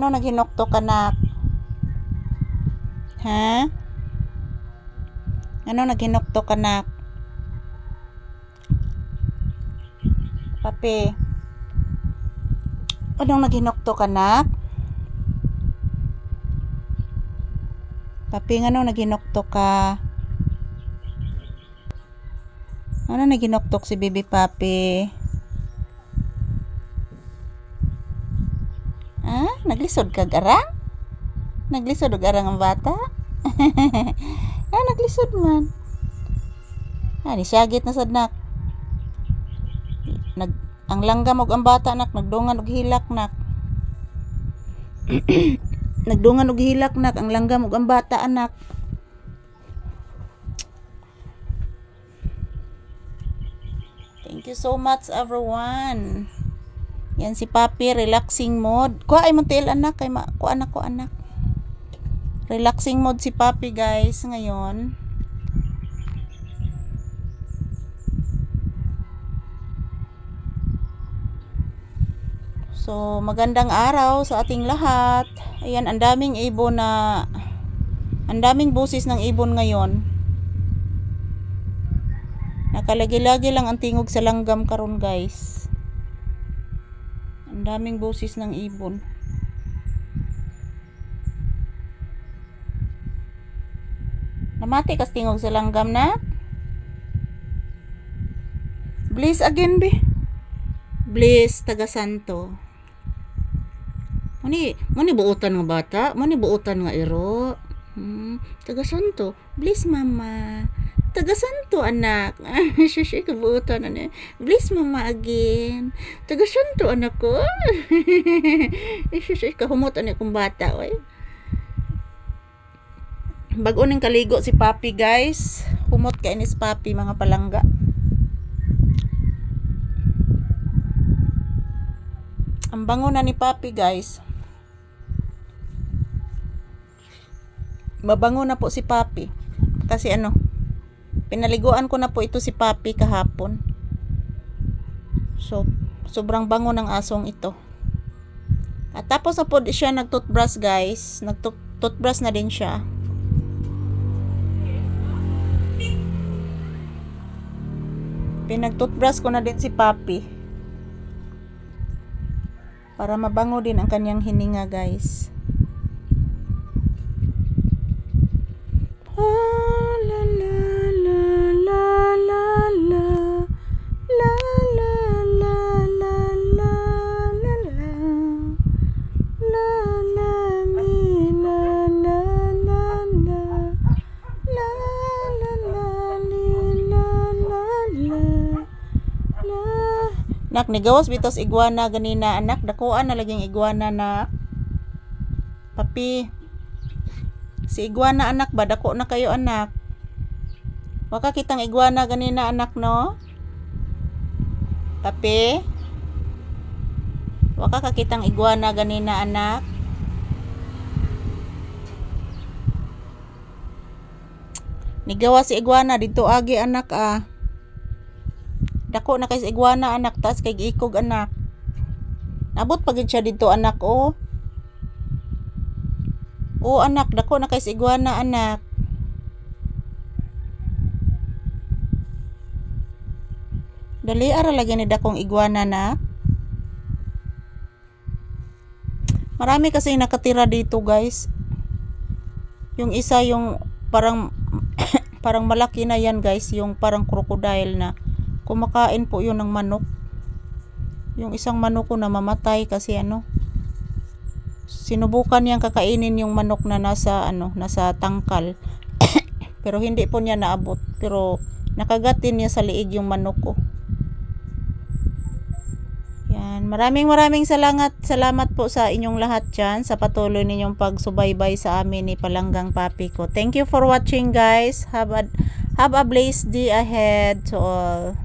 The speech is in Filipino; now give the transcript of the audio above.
Ano naghinuktok anak? Ha? Ano naghinuktok anak? Papi. Anong naghinuktok anak? Papi, ano naghinuktok ka? Ano naghinuktok si baby papi? Ah, naglisod ka garang? Naglisod og arang ang bata? Ah, naglisod man. Ah, ni syagit na sadnak. Ang langgam og ang bata nak nagdungan og hilak nak. Nagdungan og hilak nak ang langgam og ang bata anak. Thank you so much everyone. Yan si Papi, relaxing mode. Kuha ay montel anak kay kuha anak ko anak. Relaxing mode si Papi guys ngayon. So magandang araw sa ating lahat. Ayan, ang daming ibon na ang daming busis ng ibon ngayon. Nakalagi-lagi lang ang tingog sa langgam karon guys. Ang daming busis ng ibon. Namati kas tingog sa langgam na. Bliss again be. Bliss taga Santo. Muni buutan nga bata, muni buutan nga iro. Taga Santo. Bliss mama. Taga Santo anak. Shush, kabuutan na. Bliss mama again. Taga Santo anak ko. Shush, kahumot ani kong bata oy. Bago ning kaligo si Papi guys. Humot kay ni si Papi mga palangga. Ang bango na ni Papi guys. Mabango na po si Papi. Kasi pinaliguan ko na po ito si Papi kahapon. So, sobrang bango ng asong ito. At tapos na po siya nag-toothbrush guys. Nag-toothbrush na din siya. Pinag-toothbrush ko na din si Papi. Para mabango din ang kanyang hininga guys. Nak, nigawas bitos iguana ganina anak. Dakuan na laging iguana na. Papi. Si iguana anak ba? Dako na kayo anak. Waka kitang iguana ganina anak no? Papi. Waka kakitang iguana ganina anak. Nigawas si iguana dito agi anak ah. Dako na kay sa iguana anak tas kay ikog anak. Nabot pagid siya dito anak oh. Oh anak, dako na kay sa iguana anak. Dali ara lagi ni dakong iguana na. Marami kasi nakatira dito guys. Yung isa yung parang parang malaki na yan guys, yung parang crocodile na. Kumakain po yun ng manok. Yung isang manok ko na mamatay kasi sinubukan niyang kakainin yung manok na nasa tangkal. Pero hindi po niya naabot. Pero nakagatin niya sa liig yung manok ko. Yan. Maraming salamat po sa inyong lahat dyan sa patuloy ninyong pagsubaybay sa amin ni Palanggang Papi ko. Thank you for watching guys. Have a blessed day ahead to all.